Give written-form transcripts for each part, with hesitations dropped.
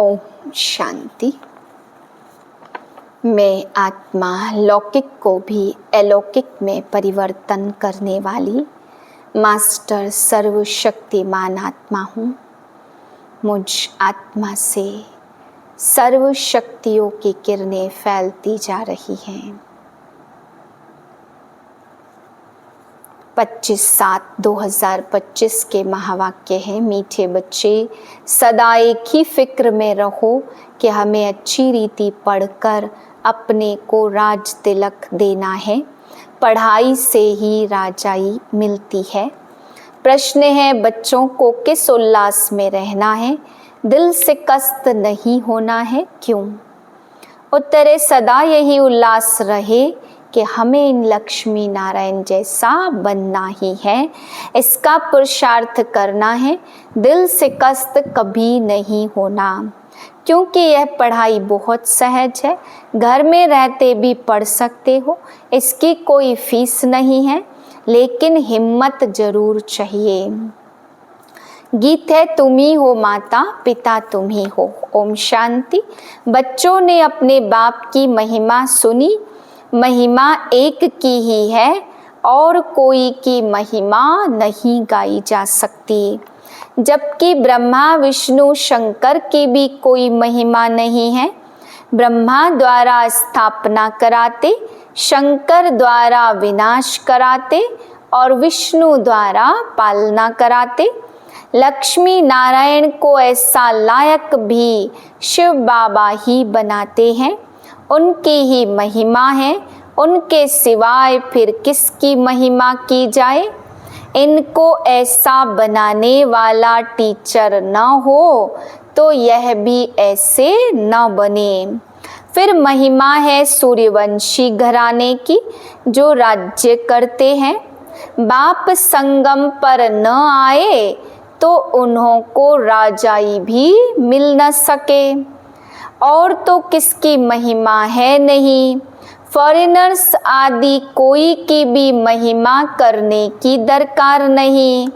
ओम शांति। मैं आत्मा लौकिक को भी अलौकिक में परिवर्तन करने वाली मास्टर सर्वशक्तिमान आत्मा हूँ। मुझ आत्मा से सर्व शक्तियों की किरणें फैलती जा रही हैं। 25/7/2025 के महावाक्य हैं, मीठे बच्चे सदा एक ही फिक्र में रहो कि हमें अच्छी रीति पढ़कर अपने को राज तिलक देना है। पढ़ाई से ही राजाई मिलती है। प्रश्न है, बच्चों को किस उल्लास में रहना है? दिल से कष्ट नहीं होना है, क्यों? उत्तर है, सदा यही उल्लास रहे कि हमें इन लक्ष्मी नारायण जैसा बनना ही है। इसका पुरुषार्थ करना है। दिल से कष्ट कभी नहीं होना, क्योंकि यह पढ़ाई बहुत सहज है। घर में रहते भी पढ़ सकते हो। इसकी कोई फीस नहीं है, लेकिन हिम्मत जरूर चाहिए। गीत है, तुम ही हो माता पिता तुम ही हो। ओम शांति। बच्चों ने अपने बाप की महिमा सुनी। महिमा एक की ही है और कोई की महिमा नहीं गाई जा सकती। जबकि ब्रह्मा विष्णु शंकर की भी कोई महिमा नहीं है। ब्रह्मा द्वारा स्थापना कराते, शंकर द्वारा विनाश कराते और विष्णु द्वारा पालना कराते। लक्ष्मी नारायण को ऐसा लायक भी शिव बाबा ही बनाते हैं। उनकी ही महिमा है, उनके सिवाय फिर किसकी महिमा की जाए? इनको ऐसा बनाने वाला टीचर न हो तो यह भी ऐसे न बने। फिर महिमा है सूर्यवंशी घराने की, जो राज्य करते हैं। बाप संगम पर न आए तो उन्हों को राजाई भी मिल न सके। और तो किसकी महिमा है नहीं। फॉरेनर्स आदि कोई की भी महिमा करने की दरकार नहीं।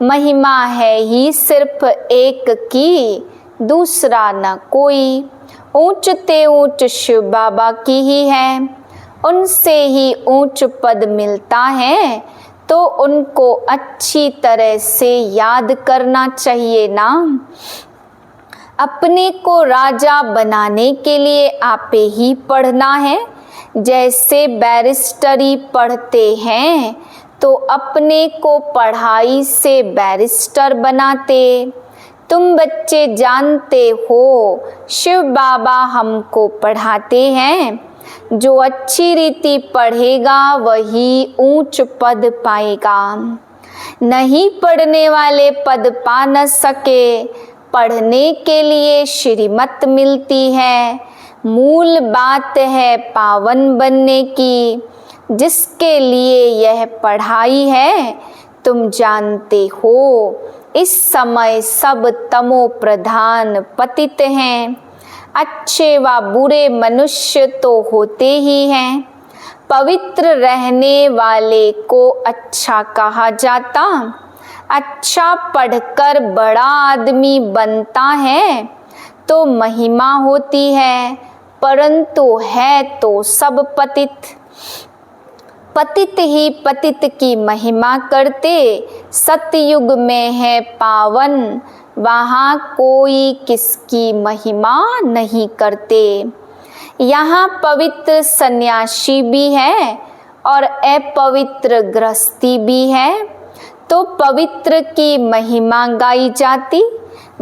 महिमा है ही सिर्फ एक की, दूसरा न कोई। ऊंचते ऊंच शिव बाबा की ही है। उनसे ही ऊंच पद मिलता है, तो उनको अच्छी तरह से याद करना चाहिए ना। अपने को राजा बनाने के लिए आपे ही पढ़ना है। जैसे बैरिस्टरी पढ़ते हैं तो अपने को पढ़ाई से बैरिस्टर बनाते। तुम बच्चे जानते हो, शिव बाबा हमको पढ़ाते हैं। जो अच्छी रीति पढ़ेगा वही ऊंच पद पाएगा। नहीं पढ़ने वाले पद पा न सके। पढ़ने के लिए श्रीमत मिलती है। मूल बात है पावन बनने की, जिसके लिए यह पढ़ाई है। तुम जानते हो, इस समय सब तमो प्रधान पतित हैं। अच्छे व बुरे मनुष्य तो होते ही हैं। पवित्र रहने वाले को अच्छा कहा जाता। अच्छा पढ़कर बड़ा आदमी बनता है तो महिमा होती है, परंतु है तो सब पतित। पतित ही पतित की महिमा करते। सतयुग में है पावन, वहाँ कोई किसकी महिमा नहीं करते। यहाँ पवित्र सन्यासी भी है और अपवित्र गृहस्थी भी है। तो पवित्र की महिमा गाई जाती।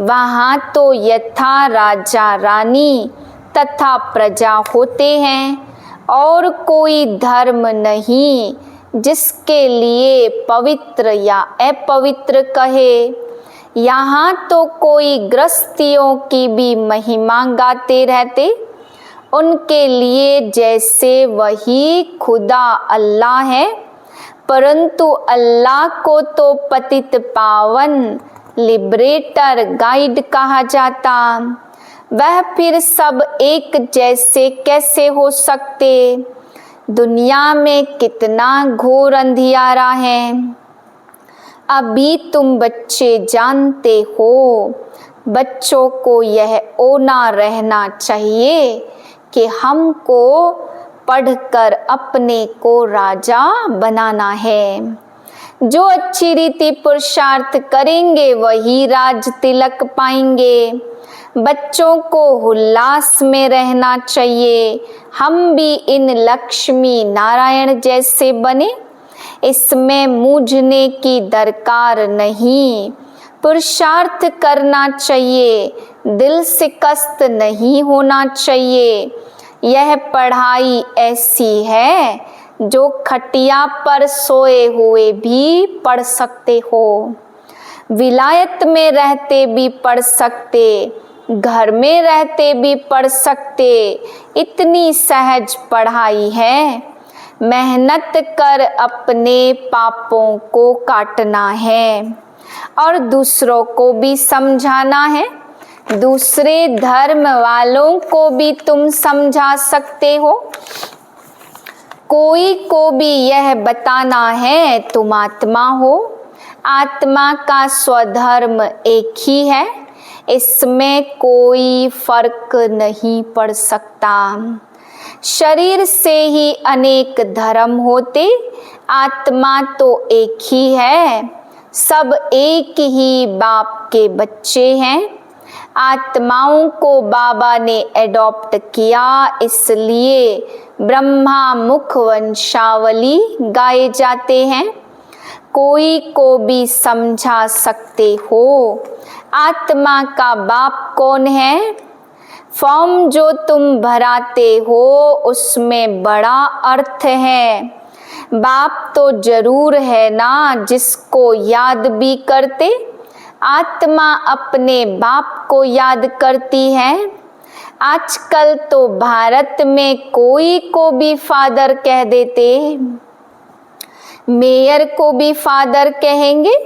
वहाँ तो यथा राजा रानी तथा प्रजा होते हैं और कोई धर्म नहीं जिसके लिए पवित्र या अपवित्र कहे। यहाँ तो कोई गृहस्थियों की भी महिमा गाते रहते। उनके लिए जैसे वही खुदा अल्लाह है, परंतु अल्लाह को तो पतित पावन लिबरेटर गाइड कहा जाता। वह फिर सब एक जैसे कैसे हो सकते? दुनिया में कितना घोर अंधियारा है। अभी तुम बच्चे जानते हो, बच्चों को यह ओना रहना चाहिए कि हमको पढ़कर अपने को राजा बनाना है। जो अच्छी रीति पुरुषार्थ करेंगे वही राज तिलक पाएंगे। बच्चों को उल्लास में रहना चाहिए। हम भी इन लक्ष्मी नारायण जैसे बने, इसमें मूझने की दरकार नहीं। पुरुषार्थ करना चाहिए, दिल से कष्ट नहीं होना चाहिए। यह पढ़ाई ऐसी है जो खटिया पर सोए हुए भी पढ़ सकते हो, विलायत में रहते भी पढ़ सकते, घर में रहते भी पढ़ सकते। इतनी सहज पढ़ाई है। मेहनत कर अपने पापों को काटना है और दूसरों को भी समझाना है। दूसरे धर्म वालों को भी तुम समझा सकते हो। कोई को भी यह बताना है तुम आत्मा हो। आत्मा का स्वधर्म एक ही है, इसमें कोई फर्क नहीं पड़ सकता। शरीर से ही अनेक धर्म होते, आत्मा तो एक ही है। सब एक ही बाप के बच्चे हैं। आत्माओं को बाबा ने एडॉप्ट किया, इसलिए ब्रह्मा मुख वंशावली गाए जाते हैं। कोई को भी समझा सकते हो। आत्मा का बाप कौन है? फॉर्म जो तुम भराते हो उसमें बड़ा अर्थ है। बाप तो जरूर है ना, जिसको याद भी करते। आत्मा अपने बाप को याद करती है। आजकल तो भारत में कोई को भी फादर कह देते, मेयर को भी फादर कहेंगे,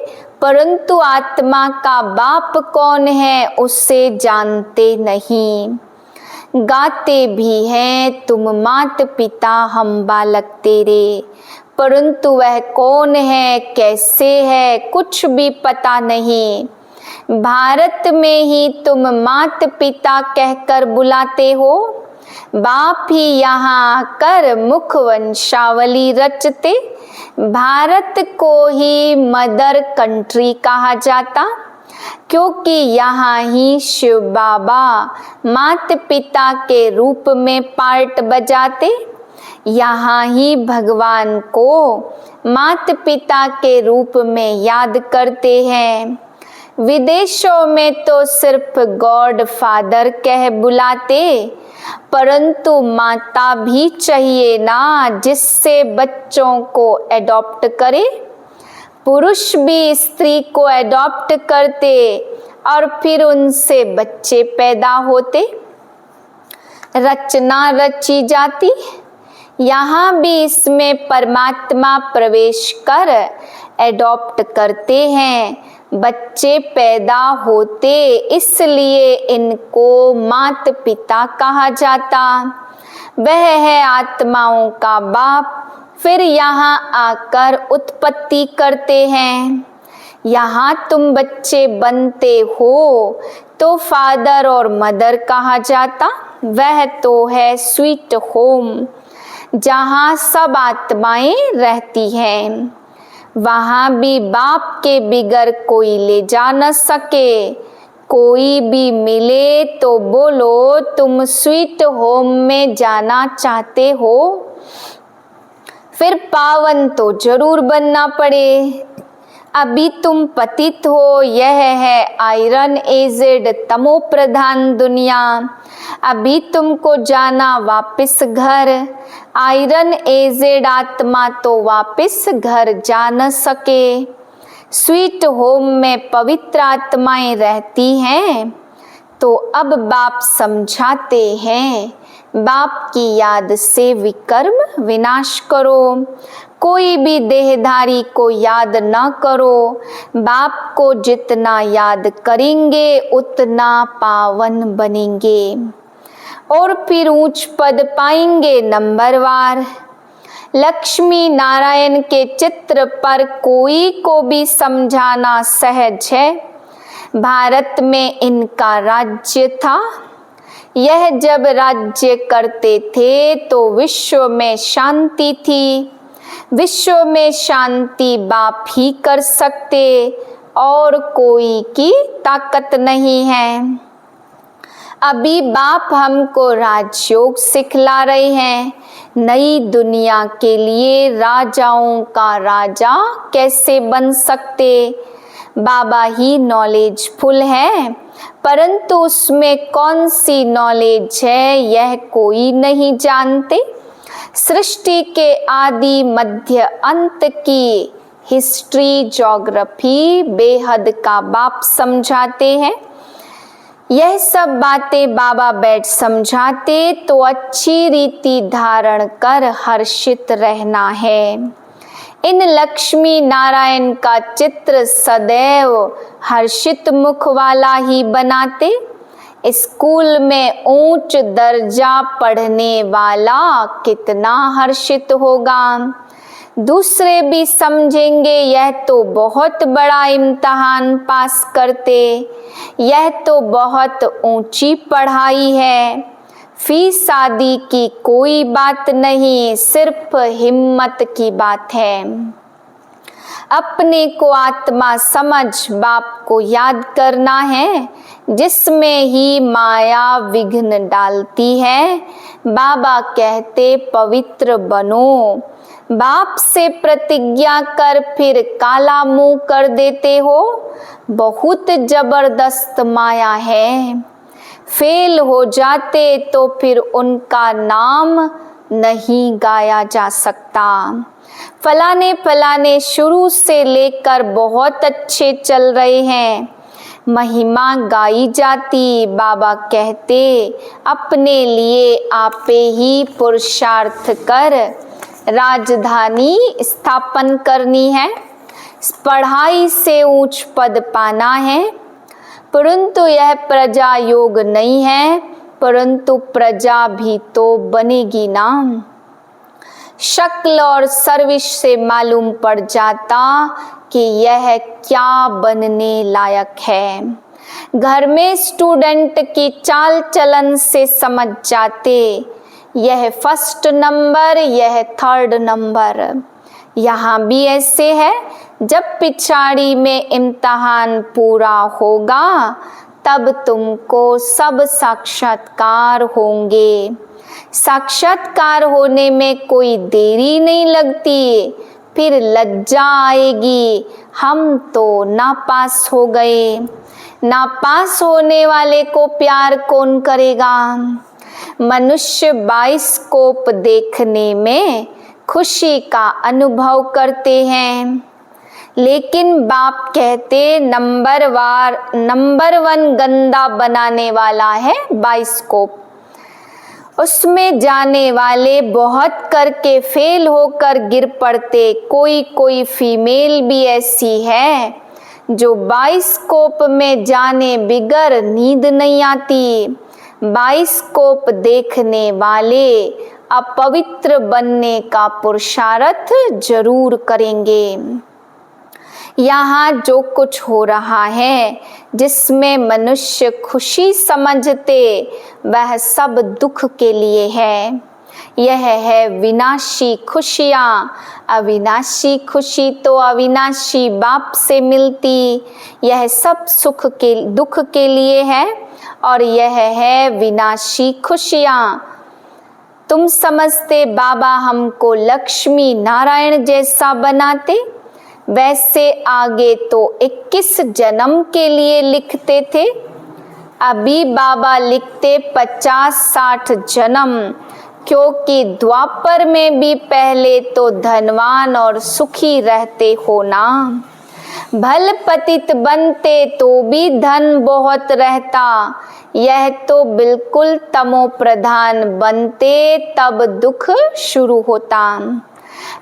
परंतु आत्मा का बाप कौन है उसे जानते नहीं। गाते भी हैं तुम मात पिता हम बालक तेरे, परंतु वह कौन है, कैसे है, कुछ भी पता नहीं। भारत में ही तुम मात पिता कहकर बुलाते हो। बाप ही यहाँ आकर मुख वंशावली रचते। भारत को ही मदर कंट्री कहा जाता, क्योंकि यहाँ ही शिव बाबा मात पिता के रूप में पार्ट बजाते। यहाँ ही भगवान को मात पिता के रूप में याद करते हैं। विदेशों में तो सिर्फ गॉड फादर कह बुलाते, परंतु माता भी चाहिए ना, जिससे बच्चों को एडॉप्ट करे। पुरुष भी स्त्री को एडॉप्ट करते और फिर उनसे बच्चे पैदा होते, रचना रची जाती। यहाँ भी इसमें परमात्मा प्रवेश कर एडॉप्ट करते हैं, बच्चे पैदा होते, इसलिए इनको मात पिता कहा जाता। वह है आत्माओं का बाप। फिर यहाँ आकर उत्पत्ति करते हैं। यहाँ तुम बच्चे बनते हो तो फादर और मदर कहा जाता। वह तो है स्वीट होम, जहाँ सब आत्माएं रहती हैं। वहाँ भी बाप के बिगर कोई ले जा न सके। कोई भी मिले तो बोलो तुम स्वीट होम में जाना चाहते हो। फिर पावन तो जरूर बनना पड़े। अभी तुम पतित हो, यह है आयरन एजेड तमो प्रधान दुनिया। अभी तुमको जाना वापस घर। आयरन एजेड आत्मा तो वापस घर जा न सके। स्वीट होम में पवित्र आत्माएं रहती हैं। तो अब बाप समझाते हैं, बाप की याद से विकर्म विनाश करो। कोई भी देहधारी को याद न करो। बाप को जितना याद करेंगे उतना पावन बनेंगे और फिर ऊंच पद पाएंगे नंबरवार। लक्ष्मी नारायण के चित्र पर कोई को भी समझाना सहज है। भारत में इनका राज्य था। यह जब राज्य करते थे तो विश्व में शांति थी। विश्व में शांति बाप ही कर सकते, और कोई की ताकत नहीं है। अभी बाप हमको राजयोग सिखला रहे हैं। नई दुनिया के लिए राजाओं का राजा कैसे बन सकते। बाबा ही नॉलेजफुल है, परंतु उसमें कौन सी नॉलेज है यह कोई नहीं जानते। सृष्टि के आदि मध्य अंत की हिस्ट्री ज्योग्राफी बेहद का बाप समझाते हैं। यह सब बातें बाबा बैठ समझाते तो अच्छी रीति धारण कर हर्षित रहना है। इन लक्ष्मी नारायण का चित्र सदैव हर्षित मुख वाला ही बनाते। स्कूल में उच्च दर्जा पढ़ने वाला कितना हर्षित होगा। दूसरे भी समझेंगे यह तो बहुत बड़ा इम्तिहान पास करते, यह तो बहुत ऊंची पढ़ाई है। फीस आदि की कोई बात नहीं, सिर्फ हिम्मत की बात है। अपने को आत्मा समझ बाप को याद करना है, जिसमें ही माया विघ्न डालती है। बाबा कहते पवित्र बनो। बाप से प्रतिज्ञा कर फिर काला मुंह कर देते हो। बहुत जबरदस्त माया है। फेल हो जाते तो फिर उनका नाम नहीं गाया जा सकता। फलाने फलाने शुरू से लेकर बहुत अच्छे चल रहे हैं, महिमा गाई जाती। बाबा कहते अपने लिए आपे ही पुरुषार्थ कर राजधानी स्थापन करनी है। पढ़ाई से उच्च पद पाना है, परंतु यह प्रजा योग नहीं है, परंतु प्रजा भी तो बनेगी ना। शक्ल और सर्विस से मालूम पड़ जाता कि यह क्या बनने लायक है। घर में स्टूडेंट की चाल चलन से समझ जाते, यह फर्स्ट नंबर, यह थर्ड नंबर। यहाँ भी ऐसे है। जब पिछाड़ी में इम्तिहान पूरा होगा तब तुमको सब साक्षात्कार होंगे। साक्षात्कार होने में कोई देरी नहीं लगती। फिर लज्जा आएगी, हम तो नापास हो गए। नापास होने वाले को प्यार कौन करेगा। मनुष्य बाइस्कोप देखने में खुशी का अनुभव करते हैं, लेकिन बाप कहते नंबर 1 गंदा बनाने वाला है बाइस्कोप। उसमें जाने वाले बहुत करके फेल होकर गिर पड़ते। कोई फीमेल भी ऐसी है जो बाइस्कोप में जाने बिगर नींद नहीं आती। बाइस्कोप देखने वाले अपवित्र बनने का पुरुषार्थ जरूर करेंगे। यहाँ जो कुछ हो रहा है जिसमें मनुष्य खुशी समझते, वह सब दुख के लिए है। यह है विनाशी खुशियाँ। अविनाशी खुशी तो अविनाशी बाप से मिलती। यह सब दुख के लिए है, और यह है विनाशी खुशियाँ। तुम समझते बाबा हमको लक्ष्मी नारायण जैसा बनाते, वैसे आगे तो 21 जन्म के लिए लिखते थे। अभी बाबा लिखते 50-60 जन्म, क्योंकि द्वापर में भी पहले तो धनवान और सुखी रहते हो ना। भल पतित बनते तो भी धन बहुत रहता। यह तो बिल्कुल तमो प्रधान बनते तब दुख शुरू होता।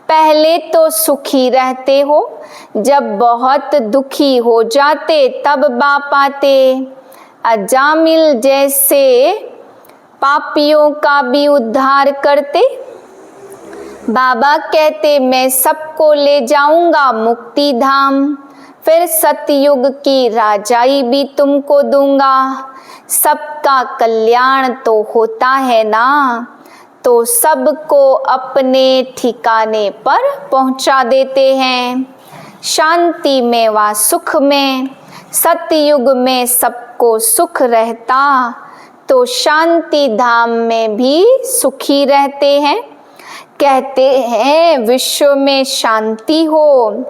पहले तो सुखी रहते हो, जब बहुत दुखी हो जाते तब बाप आते। अजामिल जैसे पापियों का भी उद्धार करते। बाबा कहते मैं सबको ले जाऊंगा मुक्ति धाम। फिर सतयुग की राजाई भी तुमको दूंगा। सबका कल्याण तो होता है ना, तो सबको अपने ठिकाने पर पहुंचा देते हैं। शांति में व सुख में सतयुग में सबको सुख रहता, तो शांति धाम में भी सुखी रहते हैं। कहते हैं विश्व में शांति हो।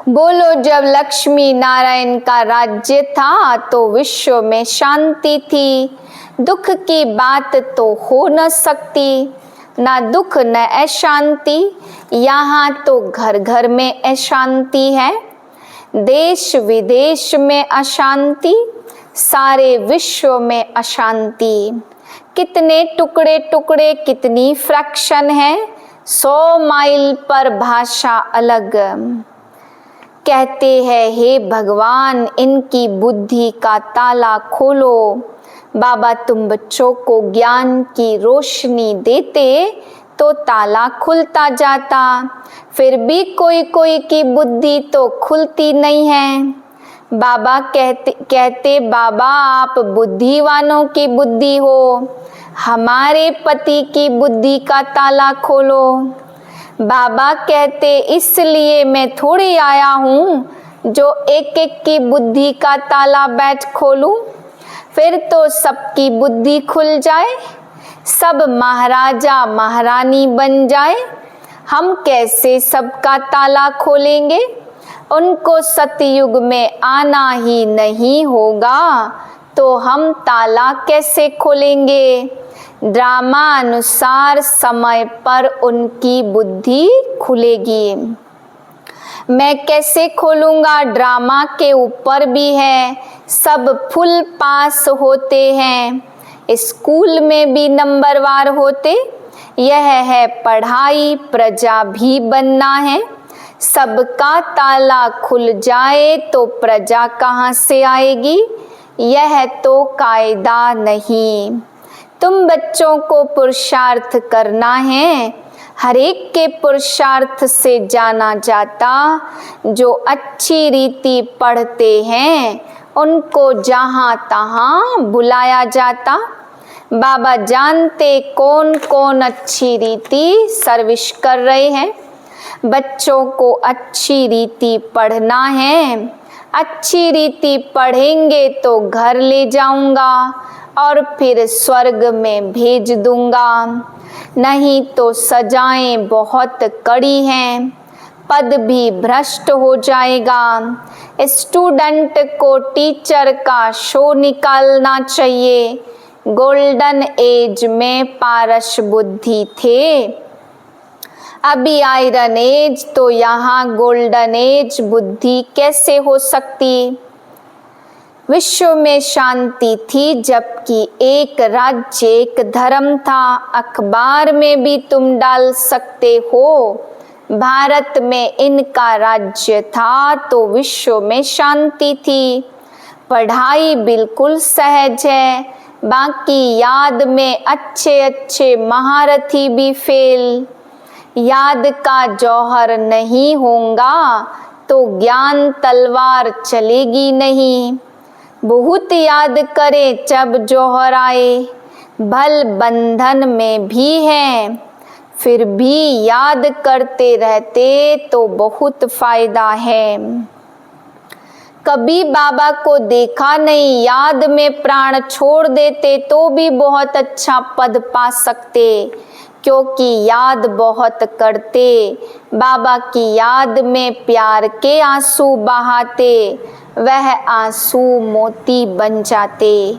बोलो जब लक्ष्मी नारायण का राज्य था तो विश्व में शांति थी। दुख की बात तो हो न सकती, ना दुख न अशांति। यहाँ तो घर घर में अशांति है, देश विदेश में अशांति, सारे विश्व में अशांति। कितने टुकड़े टुकड़े, कितनी फ्रैक्शन है, 100 माइल पर भाषा अलग। कहते हैं हे भगवान इनकी बुद्धि का ताला खोलो। बाबा तुम बच्चों को ज्ञान की रोशनी देते तो ताला खुलता जाता, फिर भी कोई कोई की बुद्धि तो खुलती नहीं है। बाबा कहते बाबा आप बुद्धिवानों की बुद्धि हो, हमारे पति की बुद्धि का ताला खोलो। बाबा कहते इसलिए मैं थोड़ी आया हूँ जो एक एक की बुद्धि का ताला बैठ खोलूं, फिर तो सबकी बुद्धि खुल जाए, सब महाराजा महारानी बन जाए। हम कैसे सबका ताला खोलेंगे, उनको सतयुग में आना ही नहीं होगा तो हम ताला कैसे खोलेंगे। ड्रामा अनुसार समय पर उनकी बुद्धि खुलेगी। मैं कैसे खोलूंगा, ड्रामा के ऊपर भी है, सब फुल पास होते हैं, स्कूल में भी नंबरवार होते। यह है पढ़ाई, प्रजा भी बनना है। सबका ताला खुल जाए तो प्रजा कहाँ से आएगी, यह तो कायदा नहीं। तुम बच्चों को पुरुषार्थ करना है, हर एक के पुरुषार्थ से जाना जाता। जो अच्छी रीति पढ़ते हैं उनको जहाँ तहाँ बुलाया जाता। बाबा जानते कौन कौन अच्छी रीति सर्विस कर रहे हैं। बच्चों को अच्छी रीति पढ़ना है, अच्छी रीति पढ़ेंगे तो घर ले जाऊंगा और फिर स्वर्ग में भेज दूंगा। नहीं तो सजाएं बहुत कड़ी हैं, पद भी भ्रष्ट हो जाएगा। स्टूडेंट को टीचर का शो निकालना चाहिए। गोल्डन एज में पारस बुद्धि थे, अभी आयरन एज, तो यहाँ गोल्डन एज बुद्धि कैसे हो सकती। विश्व में शांति थी जबकि एक राज्य एक धर्म था। अखबार में भी तुम डाल सकते हो, भारत में इनका राज्य था तो विश्व में शांति थी। पढ़ाई बिल्कुल सहज है, बाकी याद में अच्छे अच्छे महारथी भी फेल। याद का जौहर नहीं होगा तो ज्ञान तलवार चलेगी नहीं। बहुत याद करे जब जौहर आए, भल बंधन में भी हैं, फिर भी याद करते रहते तो बहुत फायदा है। कभी बाबा को देखा नहीं, याद में प्राण छोड़ देते तो भी बहुत अच्छा पद पा सकते, क्योंकि याद बहुत करते। बाबा की याद में प्यार के आंसू बहाते, वह आंसू मोती बन जाते।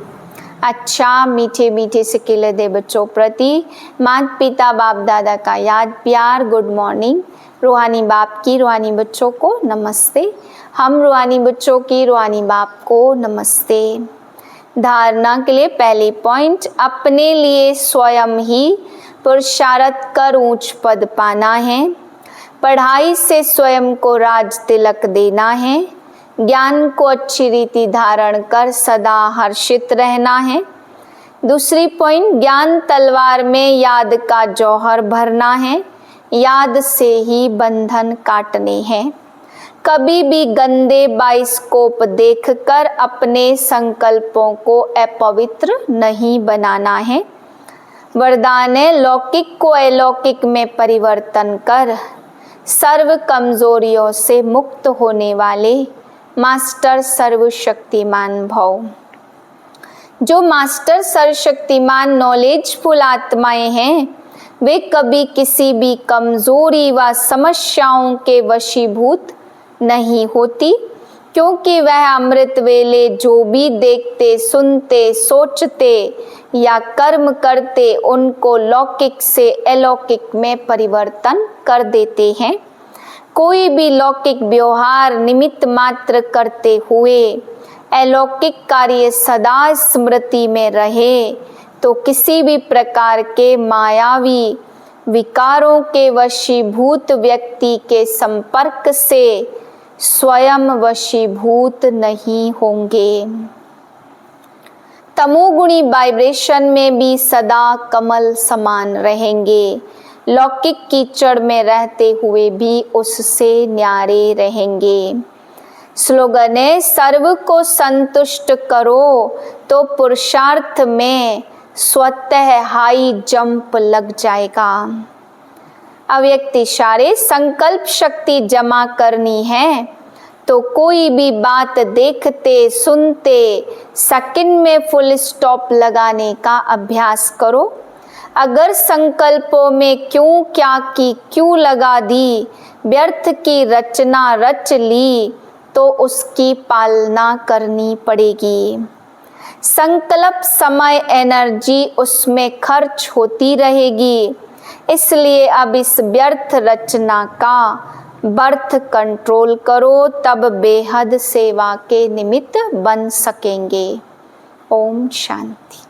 अच्छा मीठे मीठे से खिले दे बच्चों प्रति माता पिता बाप दादा का याद प्यार। Good morning. रूहानी बाप की रूहानी बच्चों को नमस्ते। हम रूहानी बच्चों की रूहानी बाप को नमस्ते। धारणा के लिए पहली पॉइंट, अपने लिए स्वयं ही पुरुषार्थ कर ऊंच पद पाना है। पढ़ाई से स्वयं को राज तिलक देना है। ज्ञान को अच्छी रीति धारण कर सदा हर्षित रहना है। दूसरी पॉइंट, ज्ञान तलवार में याद का जौहर भरना है, याद से ही बंधन काटने हैं। कभी भी गंदे बाइस्कोप देखकर अपने संकल्पों को अपवित्र नहीं बनाना है। वरदान है, लौकिक को अलौकिक में परिवर्तन कर सर्व कमजोरियों से मुक्त होने वाले मास्टर सर्वशक्तिमान भव। जो मास्टर सर्वशक्तिमान नॉलेजफुल आत्माएं हैं, वे कभी किसी भी कमजोरी व समस्याओं के वशीभूत नहीं होती, क्योंकि वह अमृत वेले जो भी देखते, सुनते, सोचते या कर्म करते, उनको लौकिक से अलौकिक में परिवर्तन कर देते हैं। कोई भी लौकिक व्यवहार निमित्त मात्र करते हुए अलौकिक कार्य सदा स्मृति में रहे तो किसी भी प्रकार के मायावी विकारों के वशीभूत व्यक्ति के संपर्क से स्वयं वशीभूत नहीं होंगे। तमोगुणी वाइब्रेशन में भी सदा कमल समान रहेंगे। लौकिक कीचड़ में रहते हुए भी उससे न्यारे रहेंगे। स्लोगन है, सर्व को संतुष्ट करो तो पुरुषार्थ में स्वतः हाई जंप लग जाएगा। अव्यक्त इशारे, संकल्प शक्ति जमा करनी है तो कोई भी बात देखते सुनते सेकंड में फुल स्टॉप लगाने का अभ्यास करो। अगर संकल्पों में क्यों क्या की क्यों लगा दी, व्यर्थ की रचना रच ली तो उसकी पालना करनी पड़ेगी। संकल्प समय एनर्जी उसमें खर्च होती रहेगी, इसलिए अब इस व्यर्थ रचना का बर्थ कंट्रोल करो, तब बेहद सेवा के निमित्त बन सकेंगे। ओम शांति।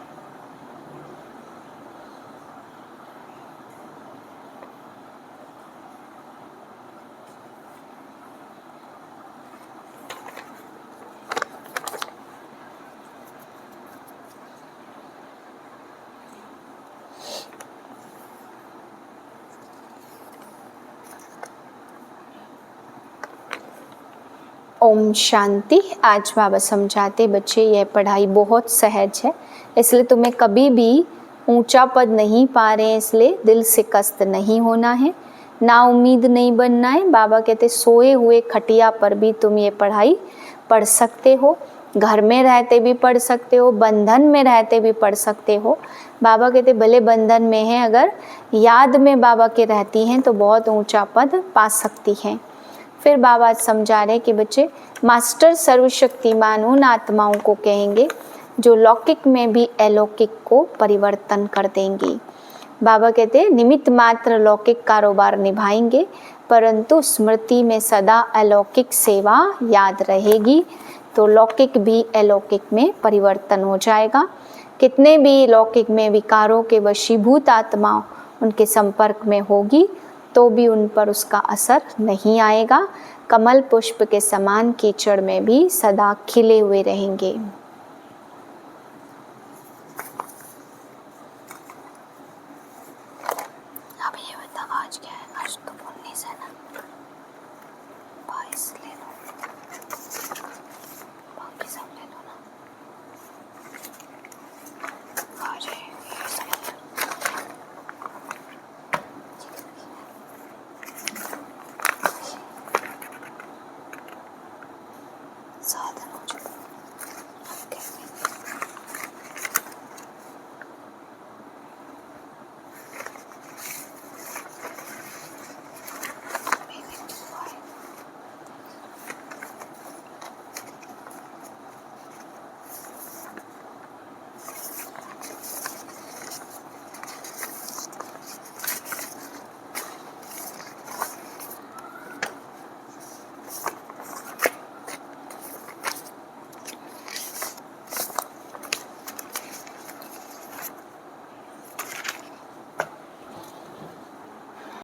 ओम शांति। आज बाबा समझाते, बच्चे यह पढ़ाई बहुत सहज है, इसलिए तुम्हें कभी भी ऊंचा पद नहीं पा रहे हैं, इसलिए दिल से कष्ट नहीं होना है, ना उम्मीद नहीं बनना है। बाबा कहते सोए हुए खटिया पर भी तुम ये पढ़ाई पढ़ सकते हो, घर में रहते भी पढ़ सकते हो, बंधन में रहते भी पढ़ सकते हो। बाबा कहते भले बंधन में हैं, अगर याद में बाबा के रहती हैं तो बहुत ऊंचा पद पा सकती हैं। फिर बाबा समझा रहे कि बच्चे, मास्टर सर्वशक्तिमान उन आत्माओं को कहेंगे जो लौकिक में भी अलौकिक को परिवर्तन कर देंगी। बाबा कहते निमित्त मात्र लौकिक कारोबार निभाएंगे, परंतु स्मृति में सदा अलौकिक सेवा याद रहेगी, तो लौकिक भी अलौकिक में परिवर्तन हो जाएगा। कितने भी लौकिक में विकारों के वशीभूत आत्मा उनके संपर्क में होगी तो भी उन पर उसका असर नहीं आएगा। कमल पुष्प के समान कीचड़ में भी सदा खिले हुए रहेंगे।